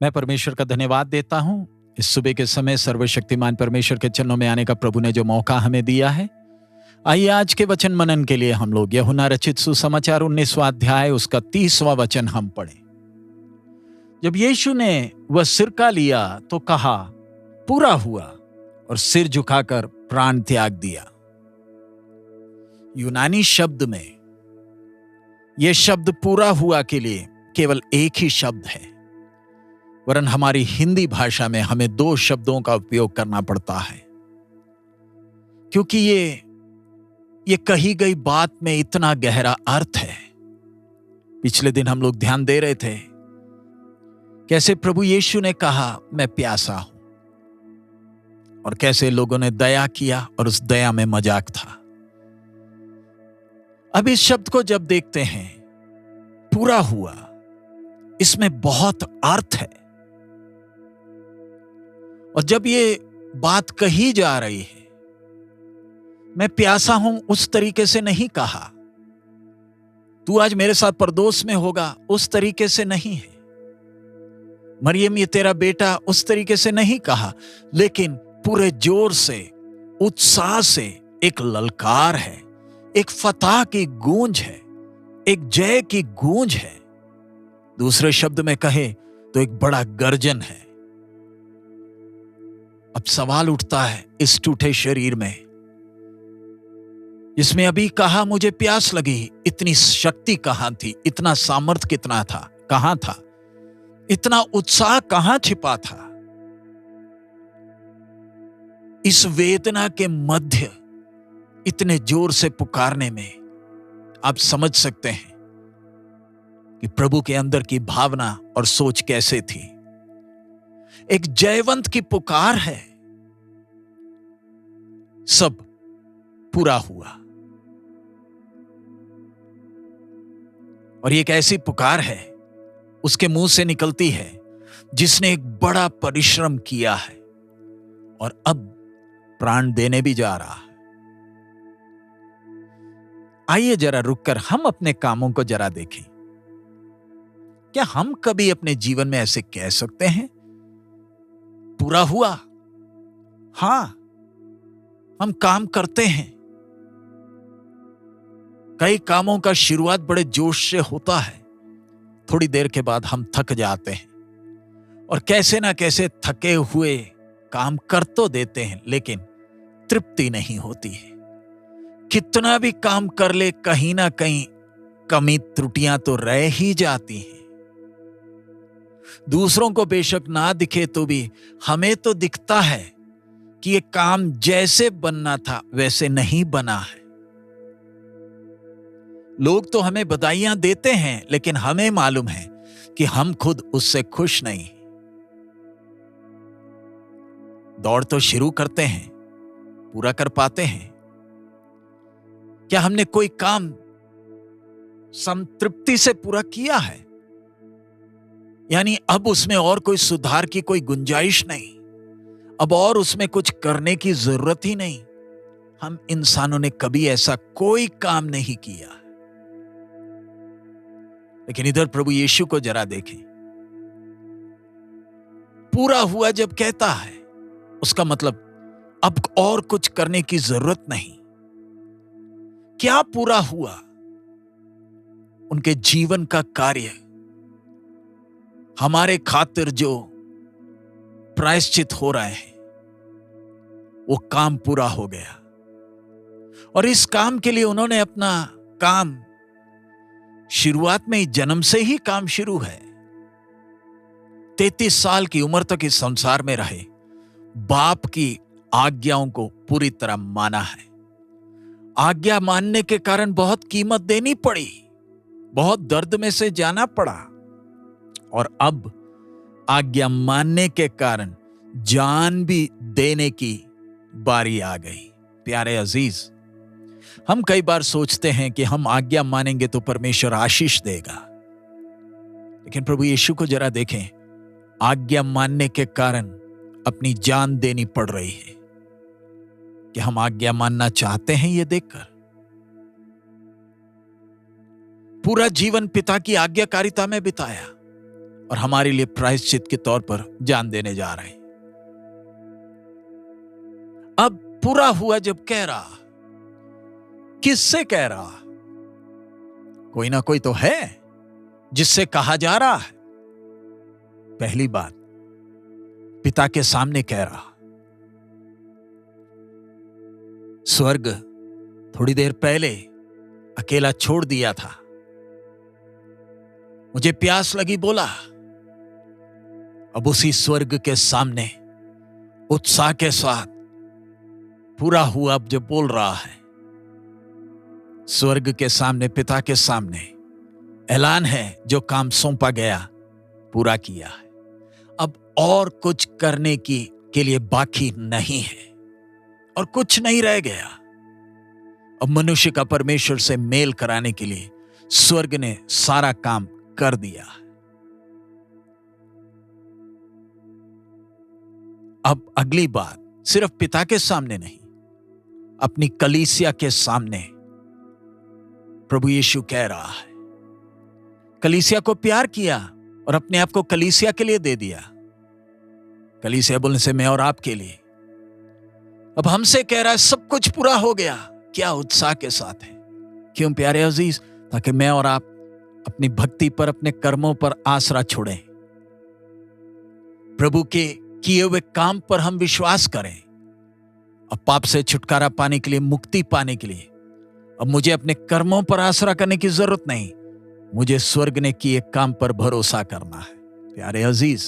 मैं परमेश्वर का धन्यवाद देता हूँ इस सुबह के समय सर्वशक्तिमान परमेश्वर के चरणों में आने का प्रभु ने जो मौका हमें दिया है। आइए आज के वचन मनन के लिए हम लोग यूहन्ना रचित सुसमाचार 19वां अध्याय उसका 30वां वचन हम पढ़ें। जब यीशु ने वह सिरका लिया तो कहा, पूरा हुआ, और सिर झुकाकर प्राण त्याग दिया। यूनानी शब्द में यह शब्द पूरा हुआ के लिए केवल एक ही शब्द है, वरन हमारी हिंदी भाषा में हमें दो शब्दों का उपयोग करना पड़ता है, क्योंकि ये कही गई बात में इतना गहरा अर्थ है। पिछले दिन हम लोग ध्यान दे रहे थे कैसे प्रभु यीशु ने कहा, मैं प्यासा हूं, और कैसे लोगों ने दया किया और उस दया में मजाक था। अब इस शब्द को जब देखते हैं, पूरा हुआ, इसमें बहुत अर्थ है। और जब ये बात कही जा रही है, मैं प्यासा हूं, उस तरीके से नहीं कहा, तू आज मेरे साथ परदोस में होगा, उस तरीके से नहीं है। मरियम ये तेरा बेटा, उस तरीके से नहीं कहा, लेकिन पूरे जोर से, उत्साह से एक ललकार है, एक फतह की गूंज है, एक जय की गूंज है। दूसरे शब्द में कहे तो एक बड़ा गर्जन है। अब सवाल उठता है इस टूटे शरीर में, जिसमें अभी कहा मुझे प्यास लगी, इतनी शक्ति कहां थी, इतना सामर्थ्य कितना था, कहां था, इतना उत्साह कहां छिपा था। इस वेदना के मध्य इतने जोर से पुकारने में आप समझ सकते हैं कि प्रभु के अंदर की भावना और सोच कैसे थी। एक जयवंत की पुकार है, सब पूरा हुआ। और ये एक ऐसी पुकार है उसके मुंह से निकलती है जिसने एक बड़ा परिश्रम किया है और अब प्राण देने भी जा रहा है। आइए जरा रुककर हम अपने कामों को जरा देखें। क्या हम कभी अपने जीवन में ऐसे कह सकते हैं, पूरा हुआ? हां, हम काम करते हैं। कई कामों का शुरुआत बड़े जोश से होता है, थोड़ी देर के बाद हम थक जाते हैं और कैसे ना कैसे थके हुए काम कर तो देते हैं, लेकिन तृप्ति नहीं होती है। कितना भी काम कर ले, कहीं ना कहीं कमी त्रुटियां तो रह ही जाती हैं। दूसरों को बेशक ना दिखे तो भी हमें तो दिखता है कि ये काम जैसे बनना था वैसे नहीं बना है। लोग तो हमें बधाइयां देते हैं, लेकिन हमें मालूम है कि हम खुद उससे खुश नहीं। दौड़ तो शुरू करते हैं, पूरा कर पाते हैं? क्या हमने कोई काम संतृप्ति से पूरा किया है? यानी अब उसमें और कोई सुधार की कोई गुंजाइश नहीं, अब और उसमें कुछ करने की जरूरत ही नहीं। हम इंसानों ने कभी ऐसा कोई काम नहीं किया। लेकिन इधर प्रभु यीशु को जरा देखें। पूरा हुआ जब कहता है, उसका मतलब अब और कुछ करने की जरूरत नहीं। क्या पूरा हुआ? उनके जीवन का कार्य, हमारे खातिर जो प्रायश्चित हो रहे हैं, वो काम पूरा हो गया। और इस काम के लिए उन्होंने अपना काम शुरुआत में ही, जन्म से ही काम शुरू है। 33 साल की उम्र तक इस संसार में रहे, बाप की आज्ञाओं को पूरी तरह माना है। आज्ञा मानने के कारण बहुत कीमत देनी पड़ी, बहुत दर्द में से जाना पड़ा, और अब आज्ञा मानने के कारण जान भी देने की बारी आ गई। प्यारे अजीज, हम कई बार सोचते हैं कि हम आज्ञा मानेंगे तो परमेश्वर आशीष देगा, लेकिन प्रभु यीशु को जरा देखें। आज्ञा मानने के कारण अपनी जान देनी पड़ रही है। कि हम आज्ञा मानना चाहते हैं ये देखकर? पूरा जीवन पिता की आज्ञाकारिता में बिताया और हमारे लिए प्रायश्चित के तौर पर जान देने जा रहे हैं। अब पूरा हुआ जब कह रहा, किससे कह रहा? कोई ना कोई तो है जिससे कहा जा रहा है। पहली बात, पिता के सामने कह रहा। स्वर्ग थोड़ी देर पहले अकेला छोड़ दिया था। मुझे प्यास लगी, बोला। अब उसी स्वर्ग के सामने उत्साह के साथ पूरा हुआ अब जब बोल रहा है, स्वर्ग के सामने, पिता के सामने ऐलान है, जो काम सौंपा गया पूरा किया है। अब और कुछ करने के लिए बाकी नहीं है और कुछ नहीं रह गया। अब मनुष्य का परमेश्वर से मेल कराने के लिए स्वर्ग ने सारा काम कर दिया। अब अगली बात, सिर्फ पिता के सामने नहीं, अपनी कलीसिया के सामने प्रभु यीशु कह रहा है। कलीसिया को प्यार किया और अपने आप को कलीसिया के लिए दे दिया। कलीसिया बोलने से मैं और आपके लिए। अब हमसे कह रहा है सब कुछ पूरा हो गया। क्या उत्साह के साथ है। क्यों प्यारे अजीज? ताकि मैं और आप अपनी भक्ति पर, अपने कर्मों पर आसरा छोड़ें, प्रभु के किए हुए काम पर हम विश्वास करें। अब पाप से छुटकारा पाने के लिए, मुक्ति पाने के लिए अब मुझे अपने कर्मों पर आसरा करने की जरूरत नहीं, मुझे स्वर्ग ने किए काम पर भरोसा करना है। प्यारे अजीज,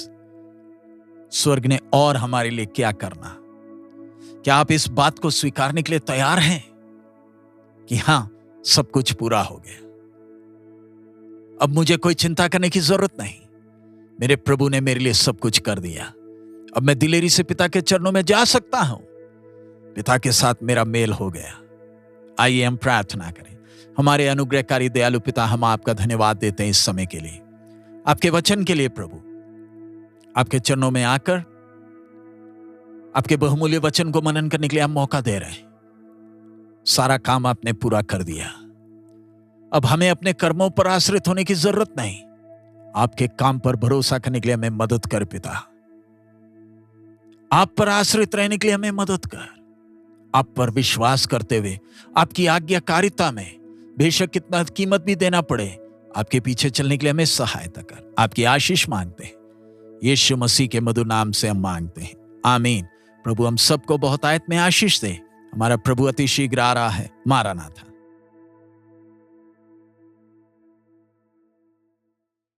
स्वर्ग ने और हमारे लिए क्या करना? क्या आप इस बात को स्वीकारने के लिए तैयार हैं कि हां, सब कुछ पूरा हो गया, अब मुझे कोई चिंता करने की जरूरत नहीं, मेरे प्रभु ने मेरे लिए सब कुछ कर दिया। अब मैं दिलेरी से पिता के चरणों में जा सकता हूं, पिता के साथ मेरा मेल हो गया। आइए हम प्रार्थना करें। हमारे अनुग्रहकारी दयालु पिता, हम आपका धन्यवाद देते हैं इस समय के लिए, आपके वचन के लिए। प्रभु, आपके चरणों में आकर आपके बहुमूल्य वचन को मनन करने के लिए हम मौका दे रहे हैं। सारा काम आपने पूरा कर दिया। अब हमें अपने कर्मों पर आश्रित होने की जरूरत नहीं, आपके काम पर भरोसा करने के लिए हमें मदद कर पिता। आप पर आश्रित रहने के लिए हमें मदद कर। आप पर विश्वास करते हुए आपकी आज्ञाकारिता में बेशक कितना कीमत भी देना पड़े, आपके पीछे चलने के लिए हमें सहायता कर। आपकी आशीष मांगते हैं, यीशु मसीह के मधुर नाम से हम मांगते हैं, आमीन। प्रभु हम सबको बहुत आयत में आशीष दे। हमारा प्रभु अति शीघ्र आ रहा है। मारानाथा।